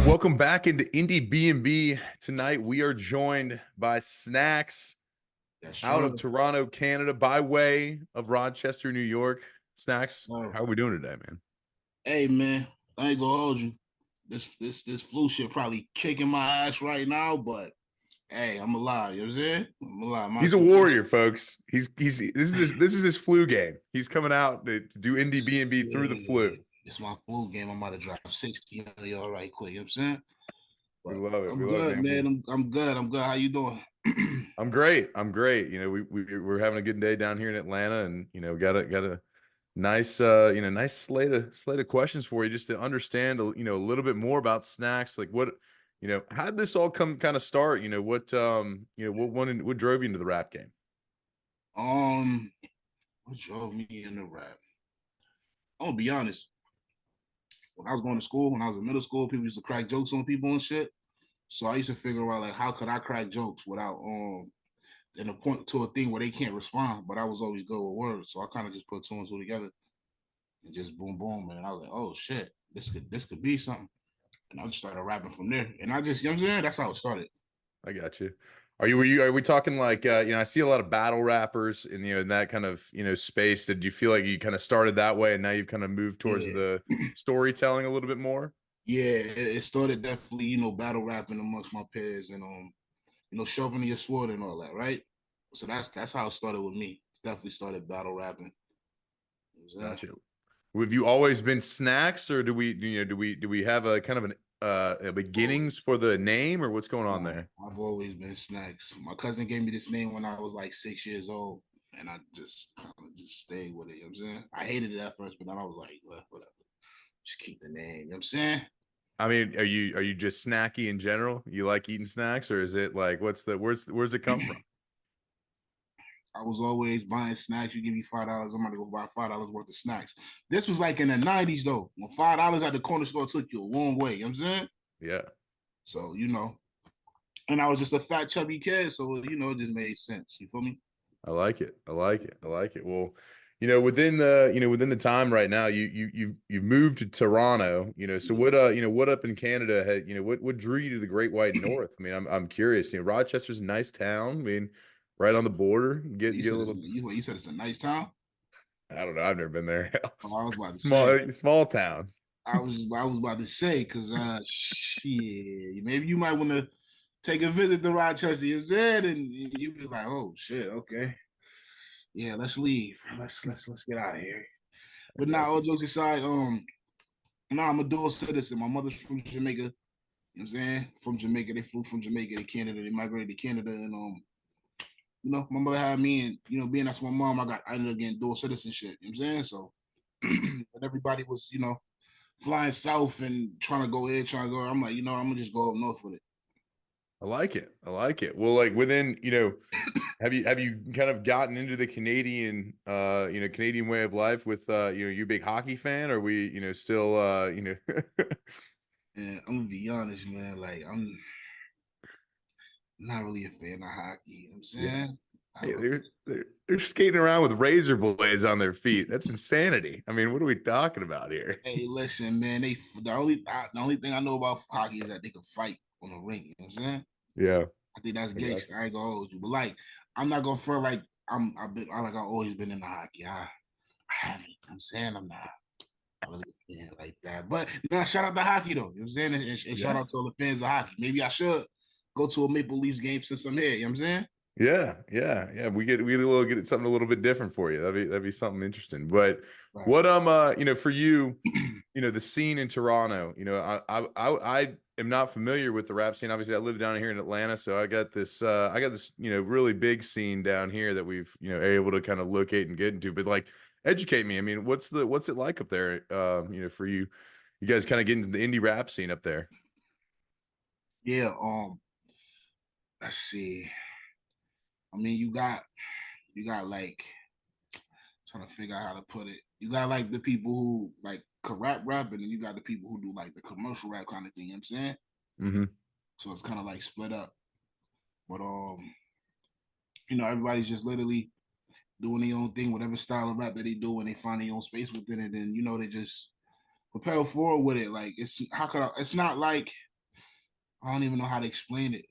right, welcome back into Indiebnb. Tonight we are joined by Snackz Yes, out sir. of Toronto, Canada, by way of Rochester, New York. Snackz, Sir. how are we doing today, man? Hey man, I ain't gonna hold you. This flu shit probably kicking my ass right now, but hey, I'm alive. You know what I'm saying? I'm alive. Might He's as a well. warrior, folks. He's this is his flu game. He's coming out to do Indiebnb through the Yeah, flu. it's my flu game. I'm about to drop 60 on y'all right quick. You know what I'm saying? We But love it. We I'm love it, good, man. man. I'm good. I'm good. How you doing? I'm great. I'm great. You know, we're having a good day down here in Atlanta, and got a nice nice slate of questions for you just to understand a little bit more about Snackz. Like how did this all come kind of start? What drove you into the rap game? um, what drove me in the rap? I'm gonna be honest. When I was going to school, when I was in middle school, people used to crack jokes on people and shit. So I used to figure out like how could I crack jokes without and a point to a thing where they can't respond, but I was always good with words. So I kind of just put two and two together and just boom boom. And I was like, oh shit, this could be something. And I just started rapping from there. And I just, you know what I'm saying? That's how it started. I got you. Are we talking like I see a lot of battle rappers in that kind of space. Did you feel like you kind of started that way and now you've kind of moved towards Yeah. the storytelling a little bit more? Yeah, it started definitely, battle rapping amongst my peers and sharpening your sword and all that, right? So that's how it started with me. It's definitely started battle rapping. You know. Gotcha. Have you always been Snacks, or do we have a kind of a beginnings for the name, or what's going on No, there? I've always been Snackz. My cousin gave me this name when I was like 6 years old, and I just kind of just stayed with it. You know what I'm saying? I hated it at first, but then I was like, well, whatever. Just keep the name. You know what I'm saying? I mean, are you just snacky in general? You like eating snacks, or is it like where's it come from? I was always buying snacks. You give me $5, I'm gonna go buy $5 worth of snacks. This was like in the '90s though, when $5 at the corner store took you a long way. You know what I'm saying? Yeah, So and I was just a fat chubby kid, so it just made sense. You feel me? I like it. I like it. I like it. Well, within the time right now, you've moved to Toronto. So Yeah. what up in Canada had what drew you to the Great White North? I mean, I'm curious. Rochester's a nice town. I mean, right on the border. You Get a said it's little. you said it's a nice town. I don't know. I've never been there. Oh, I was about to say. Small town. I was about to say because shit, maybe you might want to take a visit to Rochester. You said, and you be like, oh shit, okay, yeah, let's leave. Let's get out of here. I But now, got all you. jokes aside, now I'm a dual citizen. My mother's from Jamaica. You know what I'm saying? From Jamaica, they flew from Jamaica to Canada. They migrated to Canada, and my mother had me, and being that's my mom, I ended up getting dual citizenship. You know what I'm saying? So, but everybody was, flying south and trying to go here, trying to go. I'm like, I'm gonna just go up north with it. I like it. I like it. Well, like have you kind of gotten into the Canadian way of life with you a big hockey fan? Or are we, still And I'm gonna be honest, man. Like I'm not really a fan of hockey. You know what I'm Yeah. saying? I Hey, really. they're skating around with razor blades on their feet. That's insanity. I mean, what are we talking about here? Hey, listen, man. The only thing I know about hockey is that they can fight on the rink. You know what I'm saying? Yeah, I think that's I got gangster. I ain't gonna hold you, but like, I'm not gonna feel like I've always been in the hockey. I haven't. You know what I'm saying I'm not. Really a fan like that. But now, shout out to hockey though. You know what I'm saying? And shout yeah. out to all the fans of hockey. Maybe I should go to a Maple Leafs game since I'm here. You know what I'm saying? Yeah. We get something a little bit different for you. That'd be something interesting. But Right. what for you, the scene in Toronto. I am not familiar with the rap scene. Obviously, I live down here in Atlanta, so I got this really big scene down here that we've able to kind of locate and get into. But like, educate me. I mean, what's it like up there? For you, you guys kind of get into the indie rap scene up there. Yeah. Let's see. I mean, you got like trying to figure out how to put it. You got like the people who like can rap, and then you got the people who do like the commercial rap kind of thing. You know what I'm saying? Hmm. So it's kind of like split up. But everybody's just literally doing their own thing, whatever style of rap that they do, and they find their own space within it, and they just propel forward with it. Like it's how could I, it's not like I don't even know how to explain it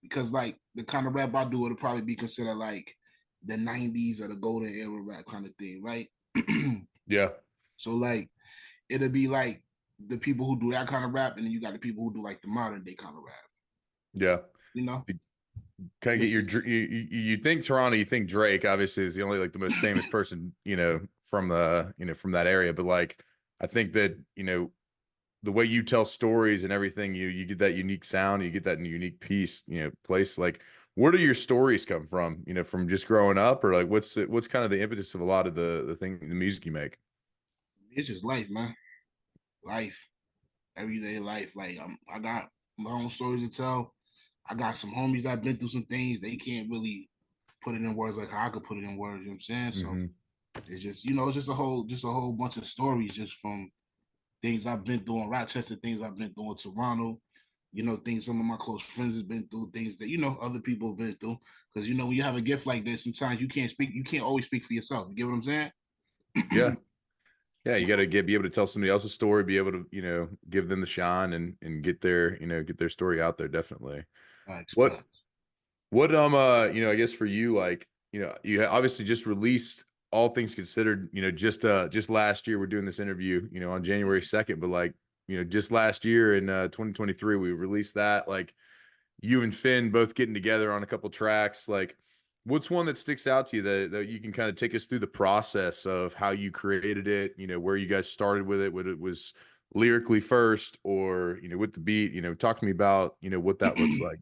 because like the kind of rap I do, it'll probably be considered like the '90s or the golden era rap kind of thing, right? Yeah. So like it'll be like the people who do that kind of rap, and then you got the people who do like the modern day kind of rap. Yeah. You know, Kind of get your you think Toronto, you think Drake obviously is the only like the most famous person, from the, from that area, but like I think that, the way you tell stories and everything, you get that unique sound, you get that unique piece, place. Like, where do your stories come from? From just growing up, or like what's kind of the impetus of a lot of the music you make? it's just life, man. Life, everyday life. Like I got my own stories to tell. I got some homies that been through some things. They can't really put it in words like how I could put it in words. You know what I'm saying? So Hmm. it's just, it's just a whole bunch of stories just from things I've been through in Rochester, things I've been through in Toronto, things some of my close friends have been through, things that, other people have been through. Because, when you have a gift like this, sometimes you can't always speak for yourself. You get what I'm saying? Yeah. Yeah, you got to be able to tell somebody else's story, be able to, give them the shine and get their story out there. Definitely. Facts, What facts. I guess for you, like, you obviously just released All Things Considered, just last year. We're doing this interview, on January 2nd, but like, just last year in 2023, we released that. Like, you and Finn both getting together on a couple tracks. Like, what's one that sticks out to you that you can kind of take us through the process of how you created it, where you guys started with it, what it was lyrically first, or, with the beat, talk to me about, what that looks like.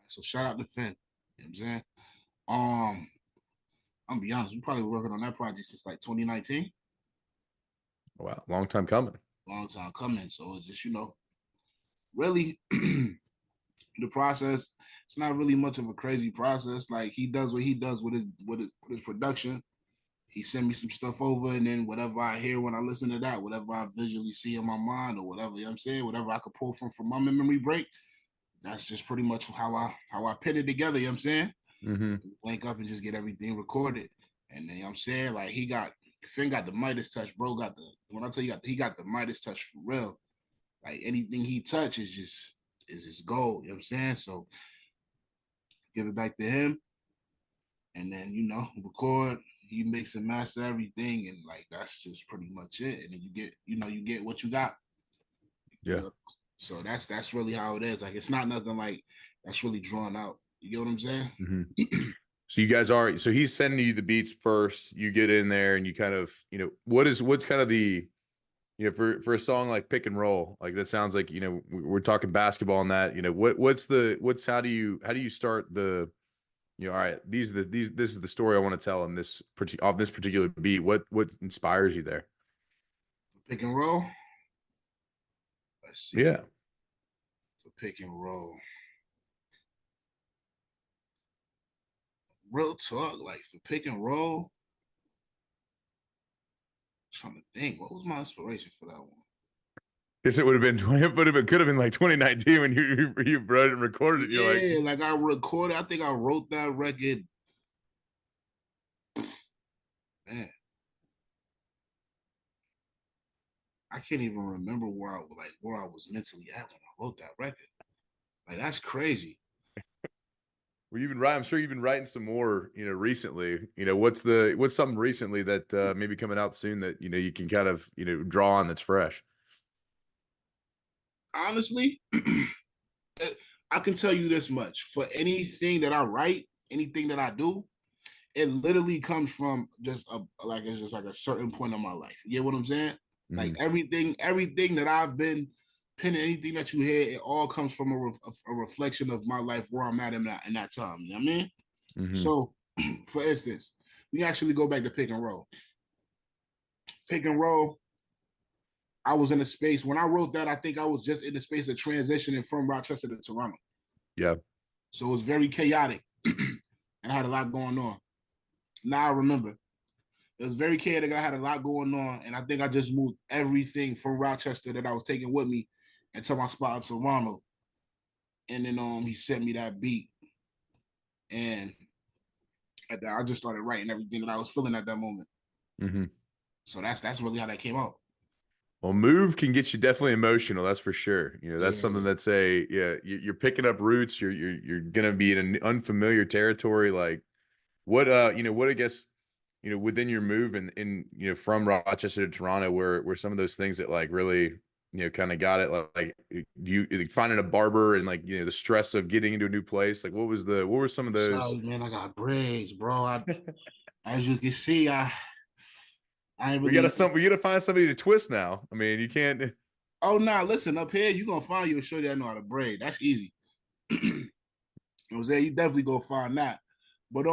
So shout out to Finn. You know what I'm saying? Um, I'm gonna be honest, we probably were working on that project since like 2019. Wow, long time coming. Long time coming. So it's just, really the process, it's not really much of a crazy process. Like he does what he does with his production. He sent me some stuff over, and then whatever I hear when I listen to that, whatever I visually see in my mind, or whatever, I'm saying, whatever I could pull from my memory break, that's just pretty much how I put it together, I'm saying? Hmm. Link up and just get everything recorded. And then I'm saying, like, Finn got the Midas touch, bro. Got the when I tell you he got the Midas touch for real. Like anything he touches is just gold, you know what I'm saying? So give it back to him, and then record. He mix and master everything, and like that's just pretty much it. And then you get what you got. You Yeah. know, so that's really how it is. Like it's not nothing like that's really drawn out. You get what I'm saying? Hmm. So you guys are, so he's sending you the beats first. You get in there and you kind of, what's kind of the, for a song like Pick and Roll, like that sounds like, we're talking basketball and that, how do you start the, all right, this is the story I want to tell on off this particular beat. What inspires you there? Pick and roll. Let's see. Yeah. For pick and roll. Real talk, like for pick and roll, I'm trying to think, what was my inspiration for that one? Guess it would have been 20, but it could have been like 2019 when you wrote it and recorded it. And you're like, Yeah, like I recorded, I think I wrote that record. Man, I can't even remember where I was mentally at when I wrote that record. Like that's crazy. well, you've been writing. I'm sure you've been writing some more, recently. What's something recently that maybe coming out soon that you can kind of draw on that's fresh. Honestly, I can tell you this much: for anything that I write, anything that I do, it literally comes from just like it's just like a certain point of my life. You get what I'm saying? Like Hmm. everything that I've been penning, anything that you hear, it all comes from a reflection of my life where I'm at in that time. You know what I mean? Hmm. So, for instance, we actually go back to pick and roll. Pick and roll. I was in a space when I wrote that. I think I was just in the space of transitioning from Rochester to Toronto. Yeah. So it was very chaotic, and I had a lot going on. Now I remember it was very chaotic. I had a lot going on, and I think I just moved everything from Rochester that I was taking with me into my spot in Toronto. And then he sent me that beat, and I just started writing everything that I was feeling at that moment. Hmm. So that's really how that came out. Well, move can get you definitely emotional. That's for sure. You know, that's something Yeah. that's yeah, you're picking up roots. You're gonna be in an unfamiliar territory. Like what, what I guess, within your move and from Rochester to Toronto, where some of those things that like really, kind of got it, like you like, finding a barber and like, the stress of getting into a new place. Like what were some of those? Sorry, man. I got braids, bro. As you can see, I ain't really. We gotta find somebody to twist now. I mean, you can't. Oh, nah. Listen, up here, you gonna find you a shorty that know how to braid. That's easy. Jose, you definitely gonna find that. But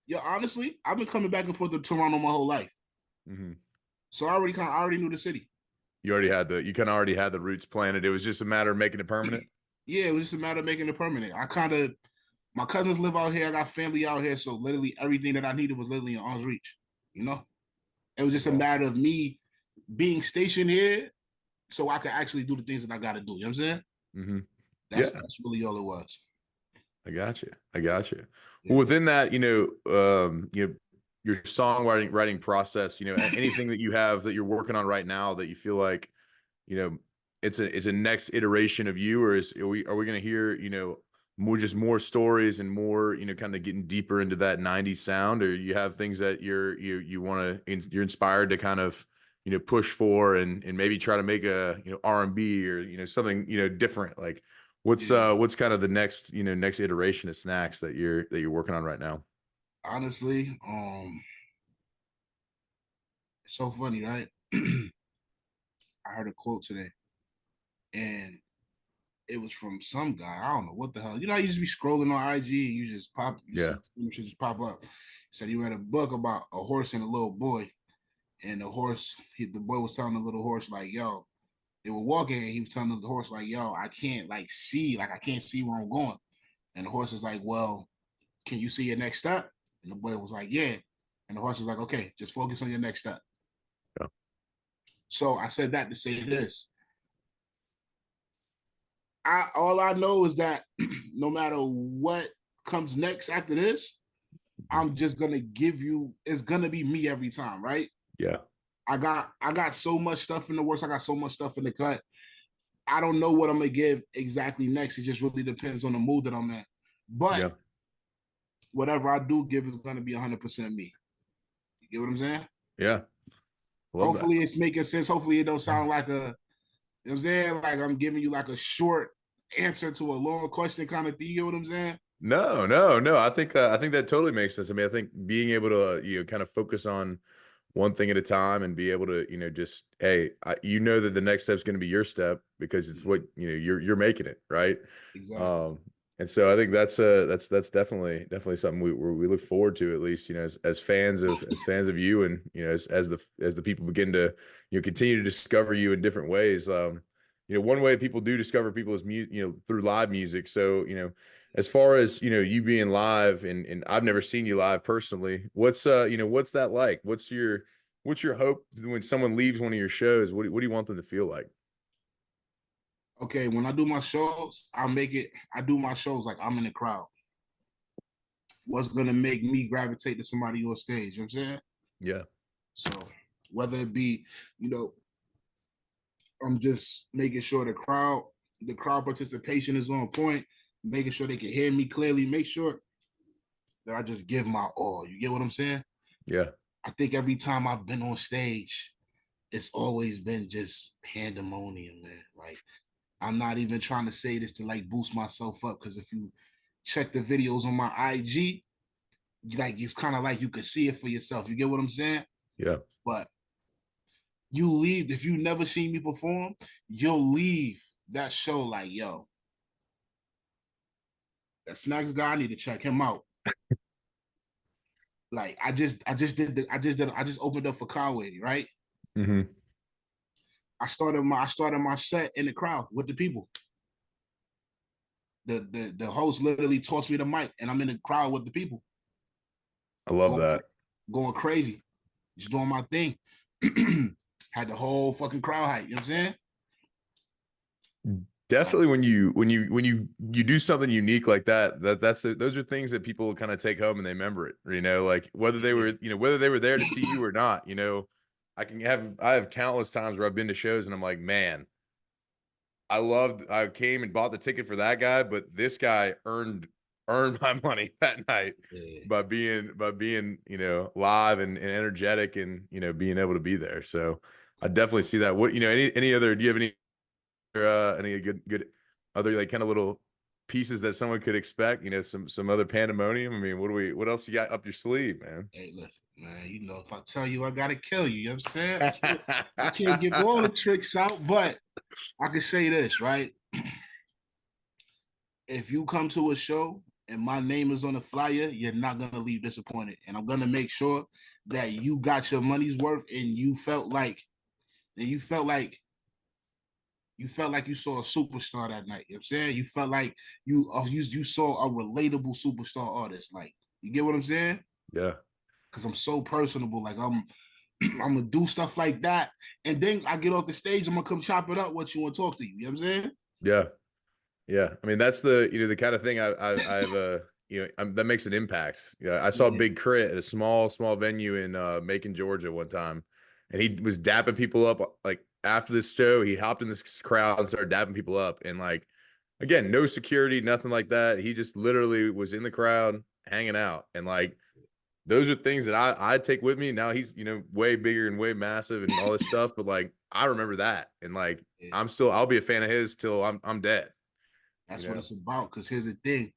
yeah, honestly, I've been coming back and forth to Toronto my whole life, Mhm. so I already knew the city. You kind of already had the roots planted. It was just a matter of making it permanent. Yeah, it was just a matter of making it permanent. My cousins live out here. I got family out here, so literally everything that I needed was literally in arm's reach. You know, it was just a Well, matter of me being stationed here, so I could actually do the things that I got to do. You know what I'm saying? hmm That's yeah, that's really all it was. I got you. I got you. Well, Yeah. within that, your writing process, anything that you have that you're working on right now that you feel like, you know, it's a next iteration of you, or are we going to hear, more stories and more, kind of getting deeper into that 90s sound, or you have things that you want to, you're inspired to kind of, push for and maybe try to make a, R&B or, something, different. Like Yeah. what's kind of the next, next iteration of Snackz that you're working on right now? Honestly, it's so funny, right? I heard a quote today, and it was from some guy. I don't know what the hell. You know, you just be scrolling on IG and you Yeah. see should just pop up. He said he read a book about a horse and a little boy, and the boy was telling the little horse like, "Yo," they were walking, and he was telling the horse like, "Yo, I can't I can't see where I'm going." And the horse is like, "Well, can you see your next step?" And the boy was like, "Yeah." And the horse was like, "Okay, just focus on your next step." Yeah. So I said that to say this. I all I know is that no matter what comes next after this, Mhm. I'm just gonna give you. It's gonna be me every time, right? Yeah. I got so much stuff in the works. I got so much stuff in the cut. I don't know what I'm gonna give exactly next. It just really depends on the mood that I'm at. But Yeah. whatever I do give is gonna be 100% me. You get what I'm saying? Yeah. Love that. Hopefully it's making sense. Hopefully it don't sound like a. You know what I'm saying? Like I'm giving you like a short answer to a long question kind of thing. You know what I'm saying? No, no, no. I think that totally makes sense. I mean, I think being able to kind of focus on one thing at a time and be able to just that the next step's going to be your step because it's what you're making it right. Exactly. Um, and so I think that's definitely something we look forward to, at least as fans of you, and as the people begin to continue to discover you in different ways. One way people do discover people is through live music. So as far as you being live, and I've never seen you live personally, what's that like? What's your hope when someone leaves one of your shows? What do you want them to feel like? Okay, when I do my shows, I do my shows like I'm in the crowd. What's gonna make me gravitate to somebody on stage? You know what I'm saying? Yeah. So whether it be, you know, I'm just making sure the crowd participation is on point, making sure they can hear me clearly, make sure that I just give my all. You get what I'm saying? Yeah. I think every time I've been on stage, it's always been just pandemonium, man. Like I'm not even trying to say this to like boost myself up because if you check the videos on my IG, like it's kind of like you could see it for yourself. You get what I'm saying? Yeah. But you leave if you never seen me perform, you'll leave that show like, yo, that Snackz guy, I need to check him out. Like I just opened up for Conway, right? hmm I started my set in the crowd with the people. The host literally tossed me the mic and I'm in the crowd with the people I love going that. going crazy, just doing my thing. Had the whole fucking crowd hype, you know what I'm saying? Like, Definitely when you do something unique like that, those are things that people kind of take home and they remember it, like whether they yeah, were, whether they were there to see you or not, I have countless times where I've been to shows and I'm like, man, I came and bought the ticket for that guy, but this guy earned my money that night Yeah. by being, live and energetic and, being able to be there. So I definitely see that. What, any other, do you have any good other like kind of little pieces that someone could expect, some other pandemonium? I mean, what else you got up your sleeve, man? Hey, listen, man, if I tell you, I gotta kill you. You know what I'm saying? I can't give all the tricks out, but I can say this, right? If you come to a show and my name is on the flyer, you're not gonna leave disappointed. And I'm gonna make sure that you got your money's worth and you felt like you saw a superstar that night. You know what I'm saying? You felt like you saw a relatable superstar artist. Like, you get what I'm saying? Yeah. Because I'm so personable. Like, I'm gonna do stuff like that, and then I get off the stage. I'm gonna come chop it up with you and talk to you. You know what I'm saying? Yeah. Yeah, I mean that's the kind of thing I've that makes an impact. Yeah, I saw Yeah, Big Crit at a small venue in Macon, Georgia one time, and he was dapping people up like after this show. He hopped in this crowd and started dapping people up, and like again, no security, nothing like that. He just literally was in the crowd hanging out, and like those are things that I take with me. Now he's way bigger and way massive and all this stuff, but like I remember that, and like yeah. I'll be a fan of his till I'm dead. You That's what know. it's about. Because here's the thing: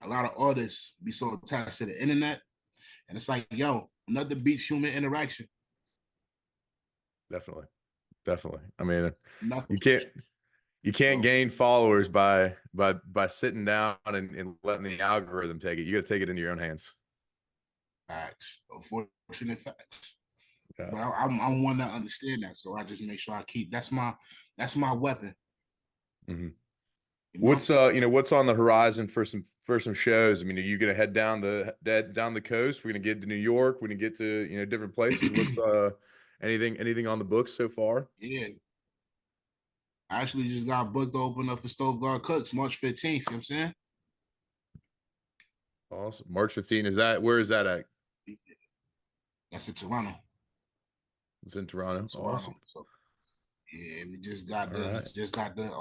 a lot of artists be so attached to the internet, and it's like, yo, nothing beats human interaction. Definitely. Definitely. I mean, Nothing. you can't you can't So, gain followers by sitting down and letting the algorithm take it. You got to take it into your own hands. facts, unfortunate facts. Yeah. But I'm one that understand that, so I just make sure I keep. That's my weapon. hmm You know. What's on the horizon for some shows? I mean, are you gonna head down the coast? We're gonna get to New York. We're gonna get to different places. What's anything on the books so far? Yeah, I actually just got booked to open up for Stove Guard Cooks March 15th. You know what I'm saying? Awesome. March 15th. Where is that at? That's in Toronto. It's in That's in Toronto. Toronto. Awesome. So yeah, we All right. got the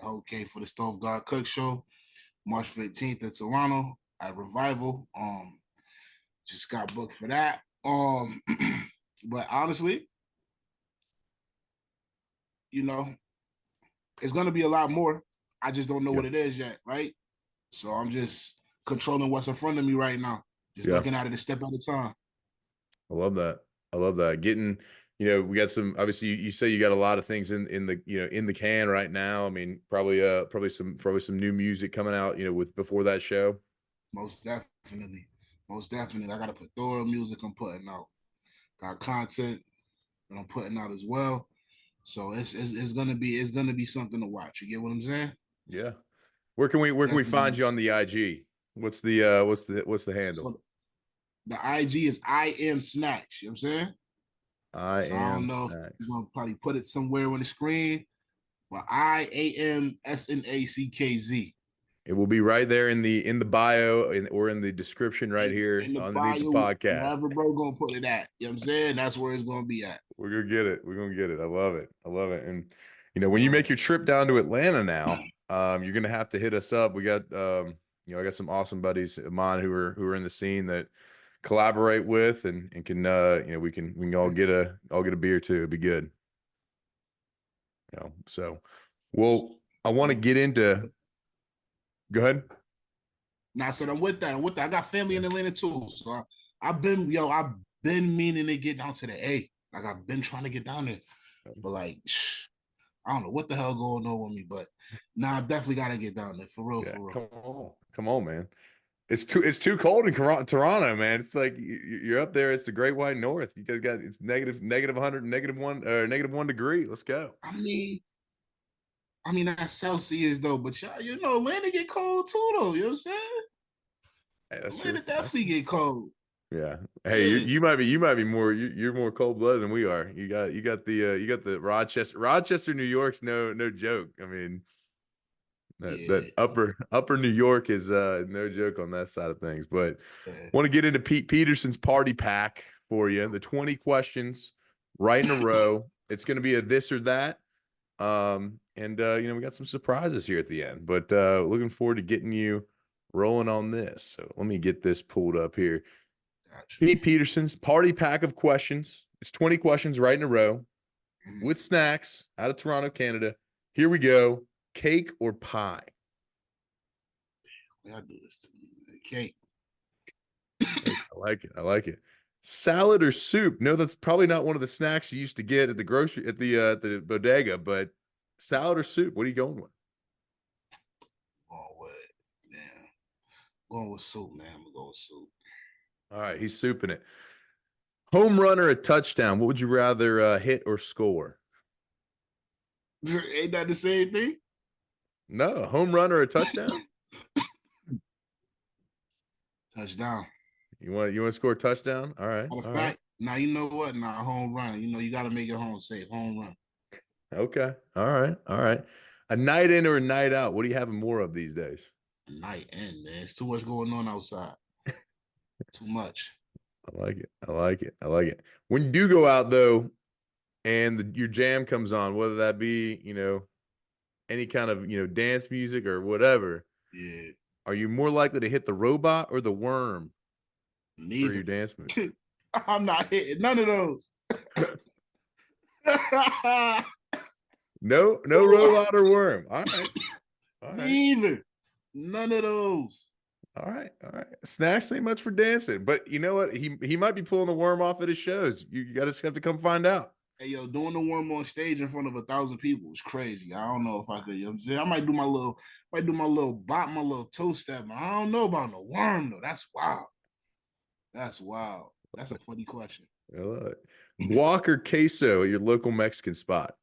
okay for the Stove Guard Cook show March 15th in Toronto at Revival. Just got booked for that. But honestly, you know, it's gonna be a lot more. I just don't know Yeah. what it is yet, right? So I'm just controlling what's in front of me right now. Just Yeah. looking at it a step at a time. I love that. I love that. Getting, we got some, obviously you say you got a lot of things in the, in the can right now. I mean, probably some new music coming out, with before that show. Most definitely. Most definitely. I got a plethora of music I'm putting out. Got content that I'm putting out as well. So it's gonna be something to watch. You get what I'm saying? Yeah. Where can we find Definitely. you on the IG? What's the handle? So the IG is I am Snackz. You know what I'm saying? I So I don't am know if you're Snackz. gonna probably put it somewhere on the screen, but IAMSNACKZ. It will be right there in the bio or in the description right here In the underneath the bio, podcast. wherever bro gonna put it at. You know what I'm saying? That's where it's gonna be at. We're gonna get it. We're gonna get it. I love it. I love it. And when you Word. make your trip down to Atlanta now, you're gonna have to hit us up. We got I got some awesome buddies of mine who are in the scene that collaborate with and can we can all get a beer too. It'd be good. So I want to get into go ahead. Now I said I'm with that. I'm with that. I got family Yeah. in Atlanta too. So I've been meaning to get down to the A. Like, I've been trying to get down there. But like, I don't know what the hell going on with me. But nah, I definitely gotta get down there. For real, Yeah, for real. come on. Come on, man. It's too cold in Toronto, man. It's like you're up there. It's the Great White North. You guys got it's negative 100, -1 degree. Let's go. I mean, that's Celsius though, but y'all, Atlanta get cold too though. You know what I'm saying? Hey, that's true. Atlanta That's definitely true. get cold. Yeah. Hey, Yeah, you might be more you're more cold blooded than we are. You got the Rochester, New York's no joke. I mean that yeah, upper New York is no joke on that side of things. But yeah. want to get into Pete Peterson's party pack for you. The 20 questions right in a row. It's going to be a this or that. And we got some surprises here at the end, but looking forward to getting you rolling on this. So let me get this pulled up here. Gotcha. Pete Peterson's party pack of questions. It's 20 questions right in a row with Snackz out of Toronto, Canada. Here we go. Cake or pie? I do this to me. Cake. I like it. I like it. Salad or soup? No, that's probably not one of the snacks you used to get at the bodega, but salad or soup? What are you going with? Oh, what? Man. Going with soup, man. I'm going to go with soup. All right, he's souping it. Home run or a touchdown? What would you rather hit or score? Ain't that the same thing? No, home run or a touchdown? Touchdown. You want to score a touchdown? All right, Matter of all right, fact, now you know what? Now home run. You got to make it home safe. Home run. okay, all right, all right. A night in or a night out? What are you having more of these days? Night end, man. It's too much going on outside. Too much. I like it. I like it. I like it. When you do go out though, and your jam comes on, whether that be any kind of dance music or whatever, Yeah. are you more likely to hit the robot or the worm for your Neither. dance move? I'm not hitting none of those. No robot or worm. All right. All right. Neither. None of those. All right. All right. Snacks ain't much for dancing, but you know what? He might be pulling the worm off at his shows. You gotta have to come find out. Hey, yo, doing the worm on stage in front of 1,000 people is crazy. I don't know if I could, you know what I'm saying? I might do my little bop, my little toe step. I don't know about no worm, though. That's wild. That's wild. That's a funny question. I love it. Guac or queso at your local Mexican spot?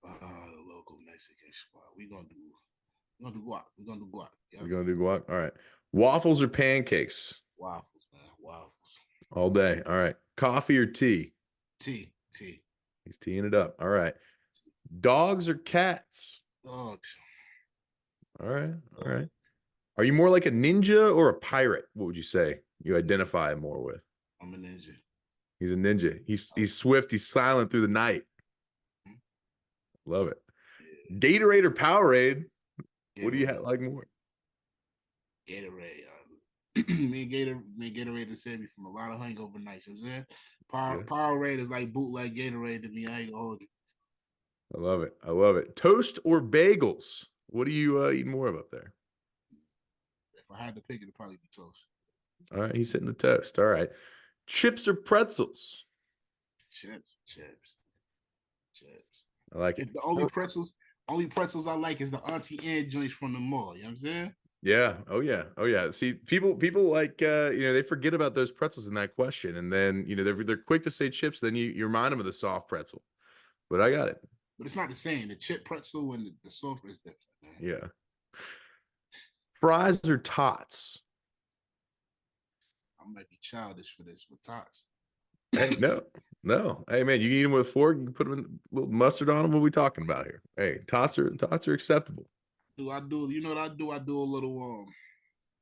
The local Mexican spot. We're gonna do guac. We're gonna do guac. Yep. We're gonna do guac. All right. Waffles or pancakes? Waffles, man. Waffles. All day. All right. Coffee or tea? Tea. He's teeing it up. All right. Dogs or cats? Dogs. All right. All right. Are you more like a ninja or a pirate? What would you say you identify more with? I'm a ninja. He's a ninja. He's swift. He's silent through the night. Love it. Yeah. Gatorade or Powerade? Gatorade. What do you like more? Gatorade. Me and Gatorade to save me from a lot of hangover nights. You know what I'm saying? Powerade is like bootleg Gatorade to me. I ain't gonna hold you. I love it. I love it. Toast or bagels? What do you eat more of up there? If I had to pick, it'd probably be toast. All right, he's hitting the toast. All right. Chips or pretzels? Chips. I like it. If the only pretzels I like is the Auntie Anne joints from the mall. You know what I'm saying? Yeah. Oh yeah. Oh yeah. See, people like they forget about those pretzels in that question, and then they're quick to say chips. Then you remind them of the soft pretzel. But I got it. But it's not the same. The chip pretzel and the soft is different, man. Yeah. Fries or tots? I might be childish for this, but tots. Hey, no. Hey, man, you can eat them with a fork. You can put them in a little mustard on them. What are we talking about here? Hey, tots are acceptable. I do. You know what I do? I do a little.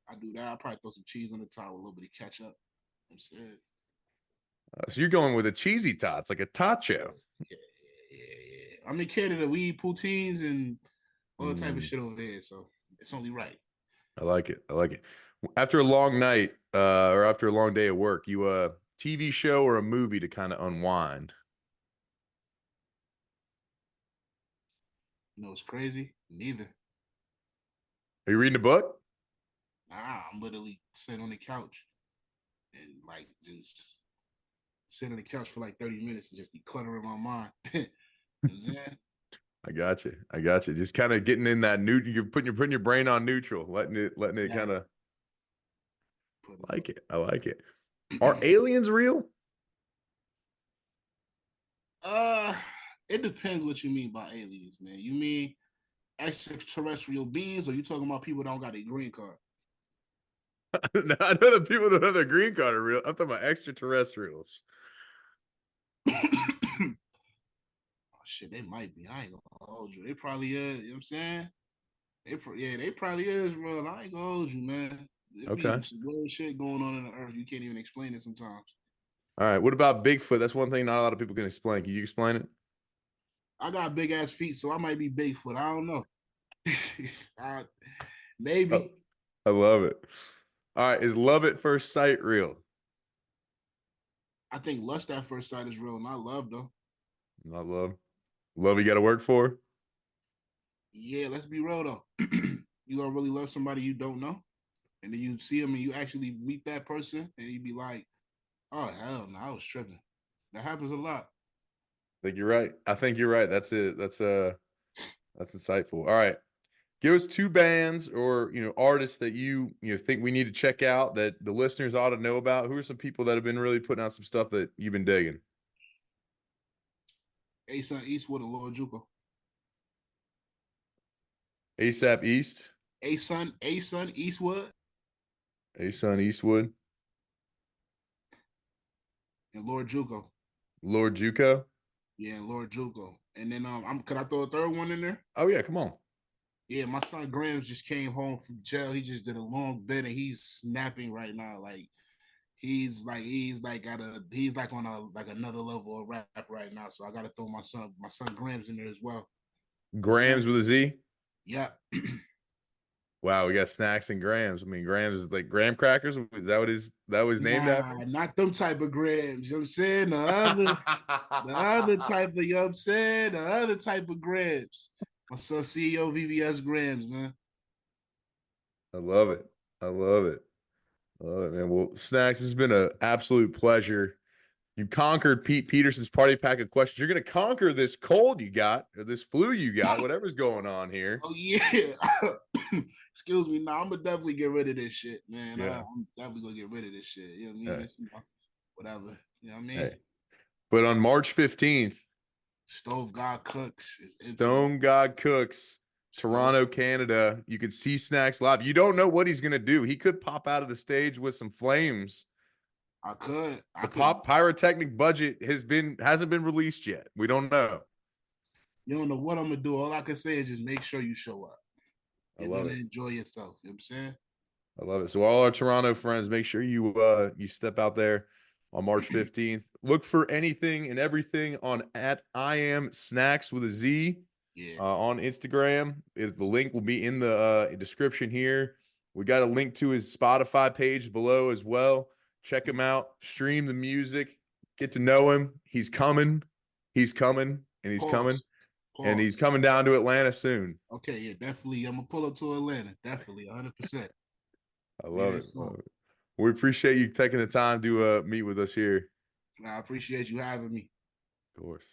I do that. I probably throw some cheese on the top with a little bit of ketchup. You know what I'm saying. So you're going with a cheesy tots, like a tacho. Yeah. I'm in Canada. We eat poutines and all type of shit over here, so it's only right. I like it. I like it. After a long night, or after a long day at work, you TV show or a movie to kind of unwind? You know, it's crazy. Neither. Are you reading a book? Nah, I'm literally sitting on the couch and like just sitting on the couch for like 30 minutes and just decluttering my mind. You know what I'm saying? I got you. I got you. Just kind of getting in that new. You're putting your brain on neutral, letting it kind of. Like it. I like it. Are aliens real? It depends what you mean by aliens, man. You mean extraterrestrial beings, or you talking about people that don't got a green card? No, I know that people don't have their green card are real. I'm talking about extraterrestrials. Oh shit, they might be. I ain't gonna hold you. They probably is. You know what I'm saying? They probably is real. I ain't gonna hold you, man. There Okay. be some weird shit going on in the earth. You can't even explain it sometimes. All right. What about Bigfoot? That's one thing not a lot of people can explain. Can you explain it? I got big ass feet, so I might be Bigfoot. I don't know. I, maybe. Oh, I love it. All right. Is love at first sight real? I think lust at first sight is real, not love though. Not love. Love you got to work for. Yeah, let's be real though. You gonna really love somebody you don't know, and then you see them and you actually meet that person, and you be like, "Oh hell no, I was tripping." That happens a lot. I think you're right. I think you're right. That's it. That's insightful. All right. Give us two bands or artists that you think we need to check out that the listeners ought to know about. Who are some people that have been really putting out some stuff that you've been digging? Ason Eastwood and Lord Juco. ASAP East, Ason Eastwood Ason Eastwood, and Lord Juco. Lord Juco. Yeah, and Lord Juco. And then could I throw a third one in there? Oh yeah, come on. Yeah, my son Grams just came home from jail. He just did a long bit and he's snapping right now. Like he's like on a like another level of rap right now. So I gotta throw my son Grams in there as well. Grams with a Z. Yeah. Wow, we got snacks and grams. I mean, grams is like graham crackers. Is that what he's named Nah, after? not them type of Grams. You know what I'm saying? The other type of, you know what I'm saying? The other type of Grams. My son CEO VVS Grams, man. I love it. I love it. I love it, man. Well, snacks, this has been an absolute pleasure. You conquered Pete Peterson's party pack of questions. You're going to conquer this cold you got, or this flu you got, whatever's going on here. Oh yeah. Excuse me. Nah, I'm gonna definitely get rid of this shit, man. Yeah. I'm definitely gonna get rid of this shit. You know what I mean? Hey, It's, whatever. You know what I mean? hey. But on March 15th, Stove God Cooks is intimate. Stone God Cooks, Stove. Toronto, Canada. You could see Snacks live. You don't know what he's going to do. He could pop out of the stage with some flames. I could. I The could. pop pyrotechnic budget hasn't been released yet. We don't know. You don't know what I'm gonna do. All I can say is just make sure you show up. I You're love gonna it. enjoy yourself. You know what I'm saying? I love it. So all our Toronto friends, make sure you step out there on March 15th. Look for anything and everything on at I am snacks with a Z Yeah. on Instagram. The link will be in the description here. We got a link to his Spotify page below as well. Check him out. Stream the music. Get to know him. He's coming. He's coming. And he's coming. Pause. And he's Pause. coming down to Atlanta soon. Okay, yeah, definitely. I'm gonna pull up to Atlanta. Definitely, 100%. I Be love there it. soon. Love it. We appreciate you taking the time to meet with us here. I appreciate you having me. Of course.